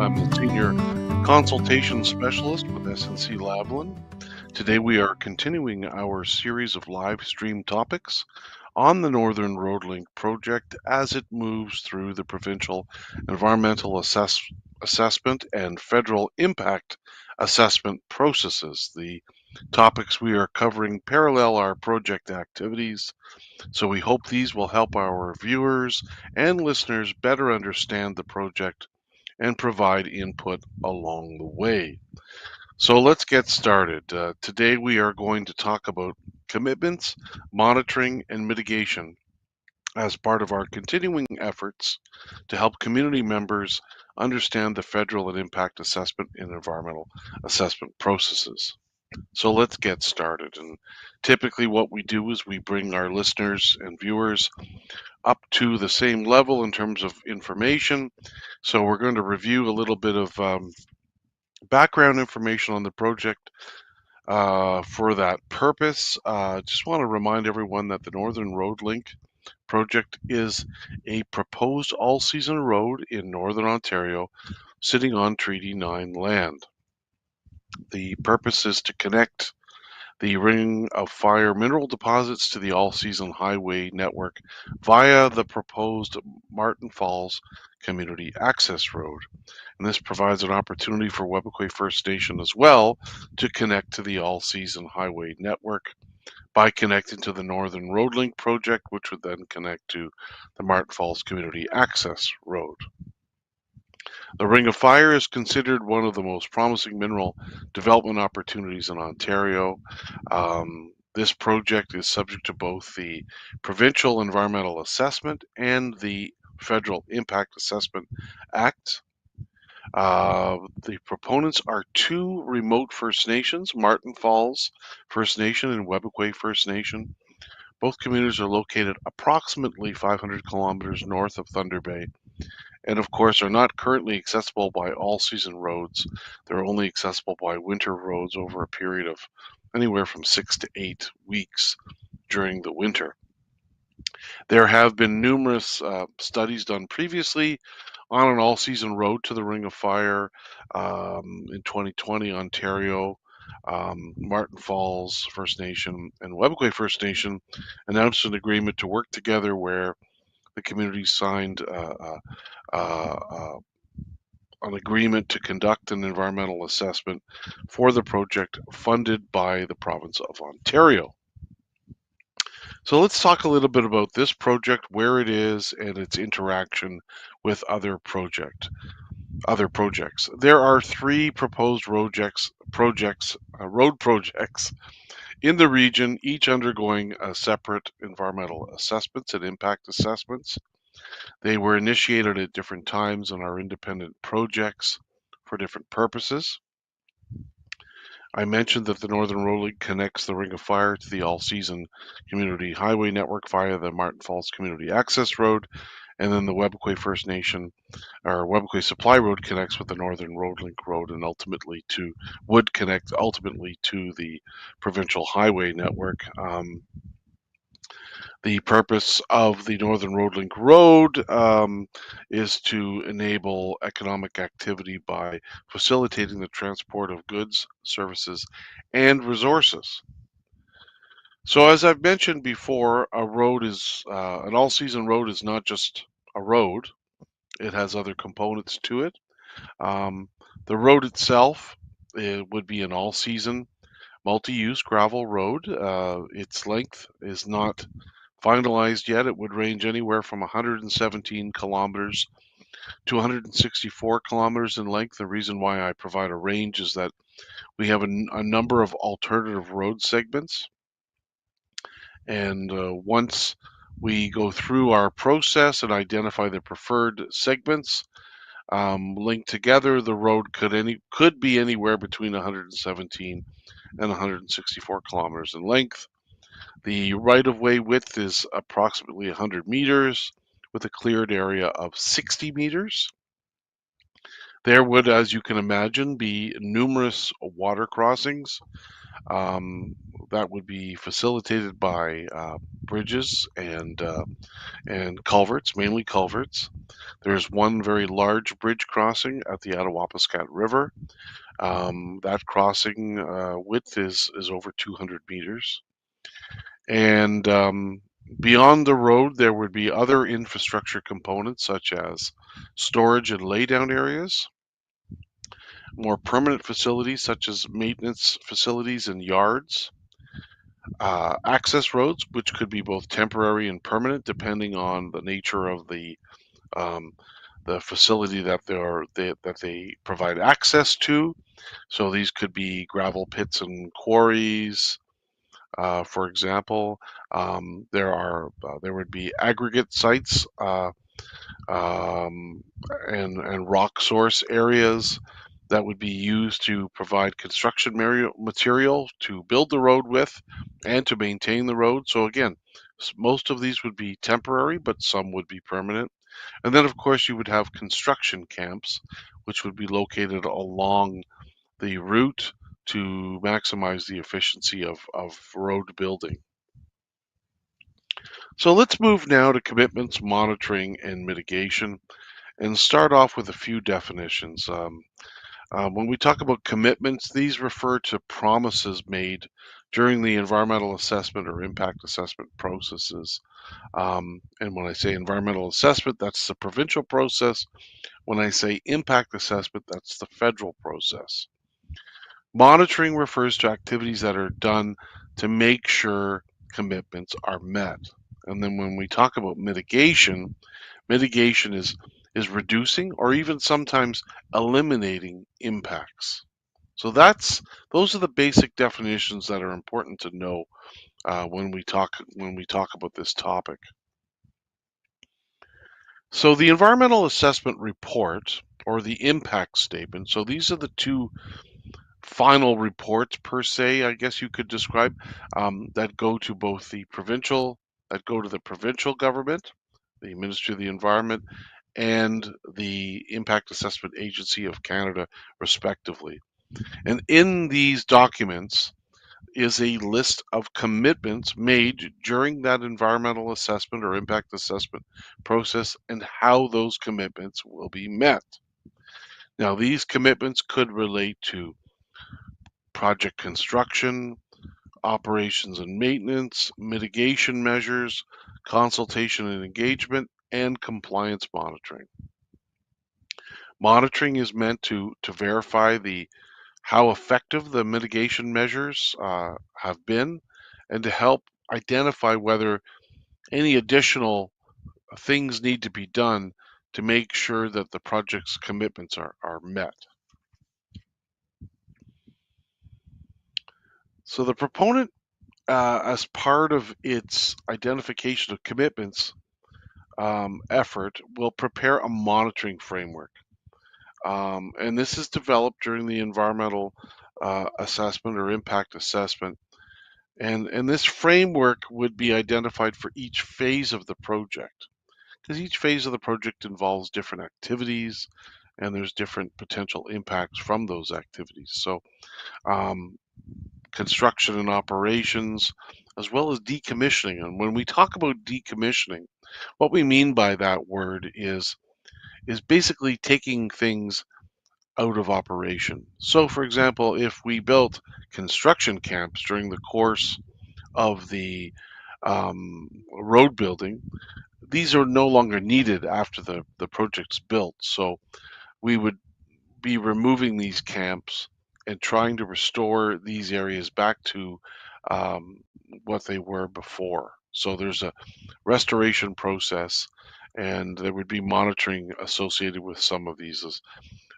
I'm the Senior Consultation Specialist with SNC Lavalin. Today we are continuing our series of live stream topics on the Northern Road Link project as it moves through the provincial environmental assessment and federal impact assessment processes. The topics we are covering parallel our project activities, so we hope these will help our viewers and listeners better understand the project and provide input along the way. So let's get started. Today we are going to talk about commitments, monitoring, and mitigation as part of our continuing efforts to help community members understand the federal and impact assessment and environmental assessment processes. So let's get started. And typically what we do is we bring our listeners and viewers up to the same level in terms of information. So we're going to review a little bit of background information on the project for that purpose. Just want to remind everyone that the Northern Road Link project is a proposed all-season road in Northern Ontario sitting on Treaty 9 land. The purpose is to connect the Ring of Fire mineral deposits to the all-season highway network via the proposed Martin Falls Community Access Road. And this provides an opportunity for Webequie First Nation as well to connect to the all-season highway network by connecting to the Northern Road Link project, which would then connect to the Martin Falls Community Access Road. The Ring of Fire is considered one of the most promising mineral development opportunities in Ontario. This project is subject to both the Provincial Environmental Assessment and the Federal Impact Assessment Act. The proponents are two remote First Nations, Martin Falls First Nation and Webequie First Nation. Both communities are located approximately 500 kilometers north of Thunder Bay, and of course are not currently accessible by all-season roads. They're only accessible by winter roads over a period of anywhere from 6 to 8 weeks during the winter. There have been numerous studies done previously on an all-season road to the Ring of Fire. In 2020, Ontario, Martin Falls First Nation, and Webequie First Nation announced an agreement to work together where the community signed an agreement to conduct an environmental assessment for the project funded by the province of Ontario. So let's talk a little bit about this project, where it is, and its interaction with other projects. There are three proposed road projects in the region, each undergoing separate environmental assessments and impact assessments. They were initiated at different times and are independent projects for different purposes. I mentioned that the Northern Road Link connects the Ring of Fire to the all-season community highway network via the Martin Falls Community Access Road, and then the Webequie First Nation or Webequie Supply Road connects with the Northern Road Link Road and would connect ultimately to the provincial highway network. The purpose of the Northern Road Link Road is to enable economic activity by facilitating the transport of goods, services, and resources. So as I've mentioned before, an all-season road is not just a road. It has other components to it. The road itself would be an all-season multi-use gravel road. Its length is not finalized yet. It would range anywhere from 117 kilometers to 164 kilometers in length. The reason why I provide a range is that we have a number of alternative road segments. And once we go through our process and identify the preferred segments linked together, the road could be anywhere between 117 and 164 kilometers in length. The right-of-way width is approximately 100 meters with a cleared area of 60 meters. There would, as you can imagine, be numerous water crossings um, that would be facilitated by bridges and culverts, mainly culverts. There's one very large bridge crossing at the Attawapiskat River. That crossing width is over 200 meters. And beyond the road, there would be other infrastructure components such as storage and laydown areas, more permanent facilities such as maintenance facilities and yards, access roads, which could be both temporary and permanent depending on the nature of um, the facility that they provide access to. So these could be gravel pits and quarries, for example. There would be aggregate sites um, and rock source areas that would be used to provide construction material to build the road with and to maintain the road. So again, most of these would be temporary, but some would be permanent. And then, of course, you would have construction camps, which would be located along the route to maximize the efficiency of road building. So let's move now to commitments, monitoring, and mitigation, and start off with a few definitions. When we talk about commitments, these refer to promises made during the environmental assessment or impact assessment processes. And when I say environmental assessment, that's the provincial process. When I say impact assessment, that's the federal process. Monitoring refers to activities that are done to make sure commitments are met. And then when we talk about mitigation, mitigation is reducing or even sometimes eliminating impacts. So those are the basic definitions that are important to know when we talk about this topic. So the environmental assessment report or the impact statement. So these are the two final reports per se, I guess you could describe, that go to both that go to the provincial government, the Ministry of the Environment, and the Impact Assessment Agency of Canada, respectively. And in these documents is a list of commitments made during that environmental assessment or impact assessment process and how those commitments will be met. Now, these commitments could relate to project construction, operations and maintenance, mitigation measures, consultation and engagement, and compliance monitoring. Monitoring is meant to verify how effective the mitigation measures have been and to help identify whether any additional things need to be done to make sure that the project's commitments are met. So the proponent, as part of its identification of commitments effort, will prepare a monitoring framework. And this is developed during the environmental assessment or impact assessment. And this framework would be identified for each phase of the project, because each phase of the project involves different activities and there's different potential impacts from those activities. So um, construction and operations, as well as decommissioning. And when we talk about decommissioning, what we mean by that word is basically taking things out of operation. So, for example, if we built construction camps during the course of the road building, these are no longer needed after the project's built. So we would be removing these camps and trying to restore these areas back to um, what they were before. So there's a restoration process, and there would be monitoring associated with some of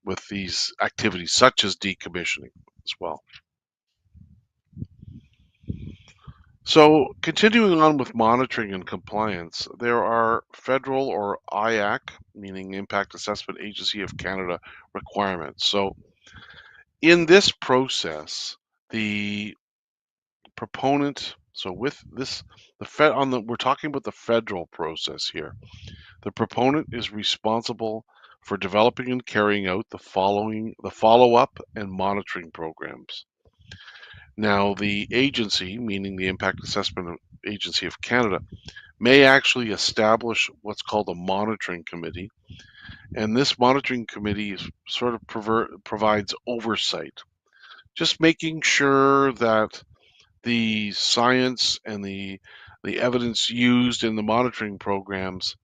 with these activities, such as decommissioning as well. So, continuing on with monitoring and compliance, there are federal or IAC, meaning Impact Assessment Agency of Canada, requirements. So, in this process, the proponent, so with this, we're talking about the federal process here. The proponent is responsible for developing and carrying out the follow-up and monitoring programs. Now, the agency, meaning the Impact Assessment Agency of Canada, may actually establish what's called a monitoring committee, and this monitoring committee sort of provides oversight, just making sure that the science and the evidence used in the monitoring programs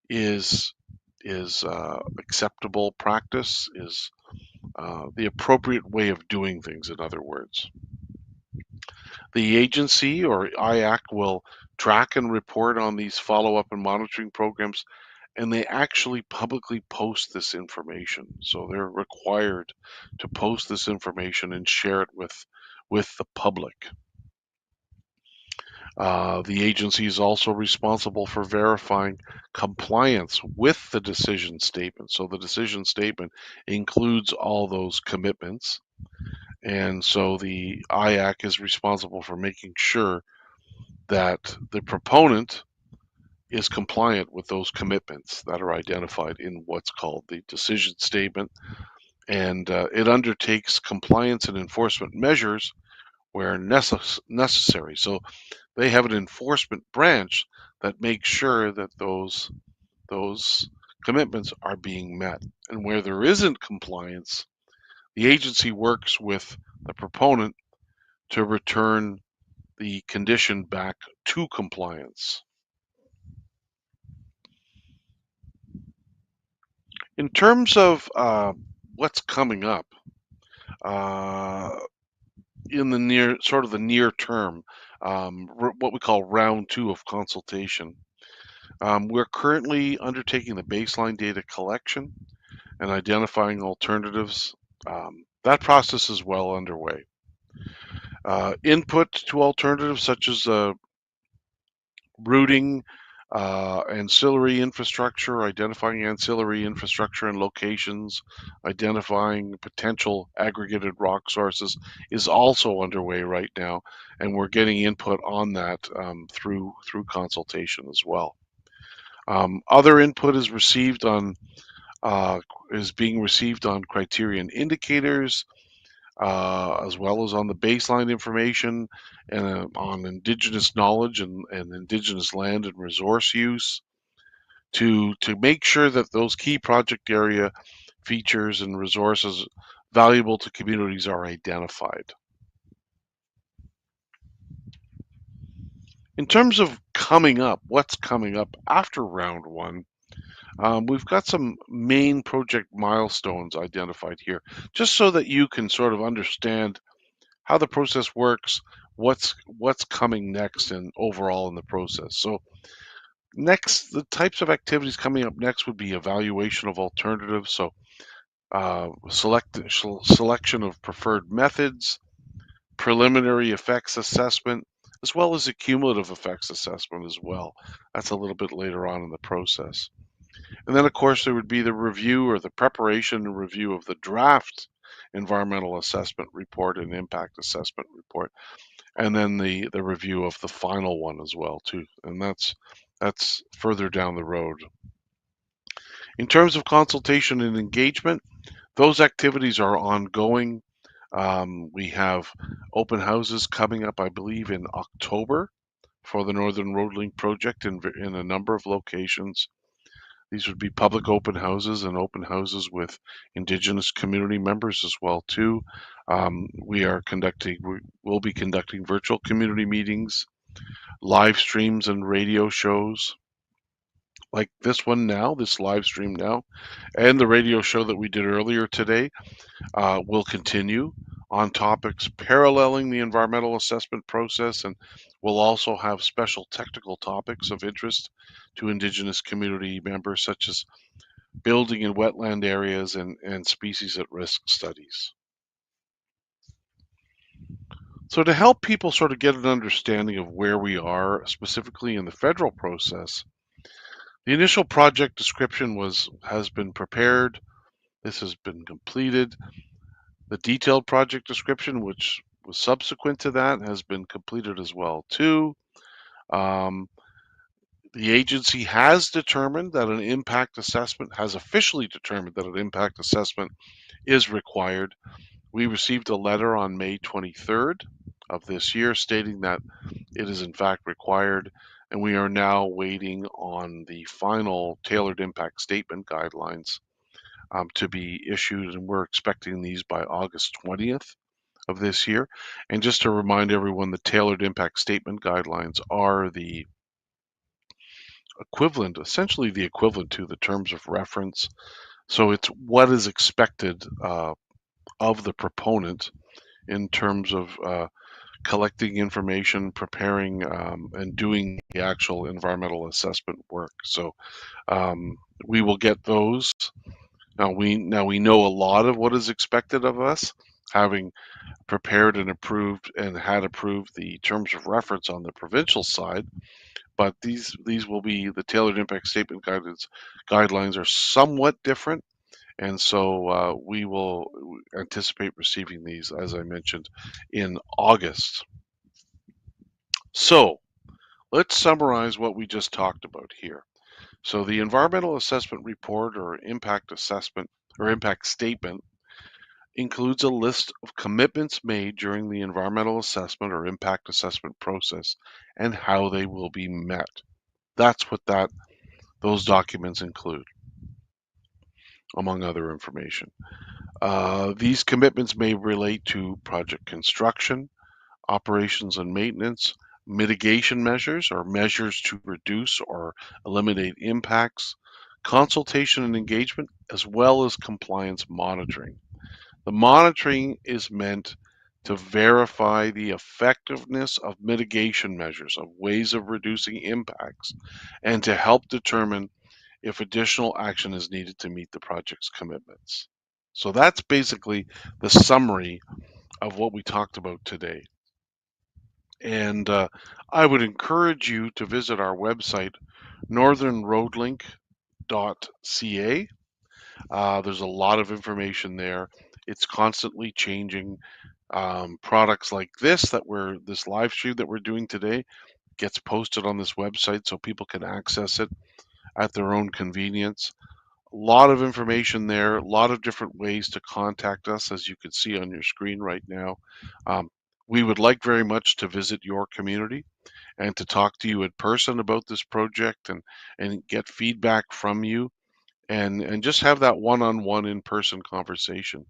is acceptable practice, is the appropriate way of doing things, in other words. The agency or IAC will track and report on these follow-up and monitoring programs, and they actually publicly post this information. So they're required to post this information and share it with the public. The agency is also responsible for verifying compliance with the decision statement. So the decision statement includes all those commitments. And so the IAC is responsible for making sure that the proponent is compliant with those commitments that are identified in what's called the decision statement. And it undertakes compliance and enforcement measures where necessary. So they have an enforcement branch that makes sure that those commitments are being met. And where there isn't compliance, the agency works with the proponent to return the condition back to compliance. In terms of what's coming up uh, in the near term, what we call round 2 of consultation, we're currently undertaking the baseline data collection and identifying alternatives. That process is well underway. Input to alternatives such as routing, ancillary infrastructure, identifying ancillary infrastructure and locations, identifying potential aggregated rock sources is also underway right now, and we're getting input on that through consultation as well. Other input is being received on criterion indicators, as well as on the baseline information and on Indigenous knowledge and Indigenous land and resource use to make sure that those key project area features and resources valuable to communities are identified. In terms of what's coming up after round 1, we've got some main project milestones identified here, just so that you can sort of understand how the process works, what's coming next and overall in the process. So next, the types of activities coming up next would be evaluation of alternatives. So selection of preferred methods, preliminary effects assessment, as well as a cumulative effects assessment as well. That's a little bit later on in the process. And then, of course, there would be the review or the preparation and review of the draft environmental assessment report and impact assessment report, and then the review of the final one as well too. And that's further down the road. In terms of consultation and engagement, those activities are ongoing. We have open houses coming up, I believe, in October for the Northern Road Link project in a number of locations. These would be public open houses and open houses with Indigenous community members as well too. We'll be conducting virtual community meetings, live streams and radio shows like this one now, this live stream now, and the radio show that we did earlier today will continue on topics paralleling the environmental assessment process, and we'll also have special technical topics of interest to Indigenous community members, such as building in wetland areas and species at risk studies. So to help people sort of get an understanding of where we are specifically in the federal process, the initial project description has been prepared. This has been completed. The detailed project description, which was subsequent to that, has been completed as well too. Um, The agency has determined that an impact assessment, has officially determined that an impact assessment is required. We received a letter on May 23rd of this year stating that it is in fact required, and we are now waiting on the final tailored impact statement guidelines to be issued, and we're expecting these by August 20th of this year. And just to remind everyone, the tailored impact statement guidelines are the equivalent, essentially the equivalent to the terms of reference. So it's what is expected of the proponent in terms of collecting information, preparing, and doing the actual environmental assessment work. So we will get those. Now we know a lot of what is expected of us, having prepared and approved and had approved the terms of reference on the provincial side. But these will be the tailored impact statement guidelines are somewhat different, and so we will anticipate receiving these, as I mentioned, in August. So let's summarize what we just talked about here. So the environmental assessment report or impact assessment or impact statement includes a list of commitments made during the environmental assessment or impact assessment process and how they will be met. That's what those documents include, among other information. These commitments may relate to project construction, operations and maintenance, mitigation measures or measures to reduce or eliminate impacts, consultation and engagement, as well as compliance monitoring. The monitoring is meant to verify the effectiveness of mitigation measures, of ways of reducing impacts, and to help determine if additional action is needed to meet the project's commitments. So that's basically the summary of what we talked about today. And I would encourage you to visit our website, northernroadlink.ca. There's a lot of information there. It's constantly changing. Products like this live stream that we're doing today gets posted on this website so people can access it at their own convenience. A lot of information there, a lot of different ways to contact us, as you can see on your screen right now. Um, we would like very much to visit your community and to talk to you in person about this project and get feedback from you and just have that one-on-one in-person conversation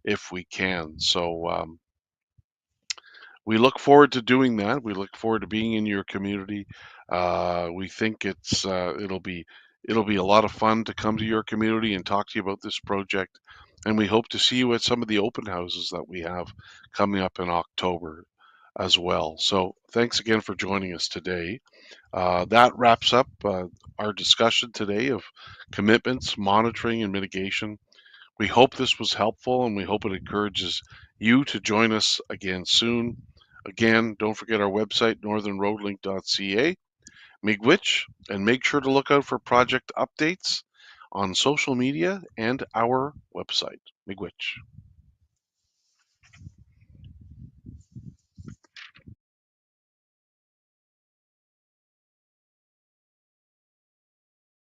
if we can. So we look forward to doing that. We look forward to being in your community. We think it'll be a lot of fun to come to your community and talk to you about this project. And we hope to see you at some of the open houses that we have coming up in October as well. So thanks again for joining us today. That wraps up our discussion today of commitments, monitoring, and mitigation. We hope this was helpful and we hope it encourages you to join us again soon. Again, don't forget our website, northernroadlink.ca. Miigwech, and make sure to look out for project updates on social media and our website. Miigwech.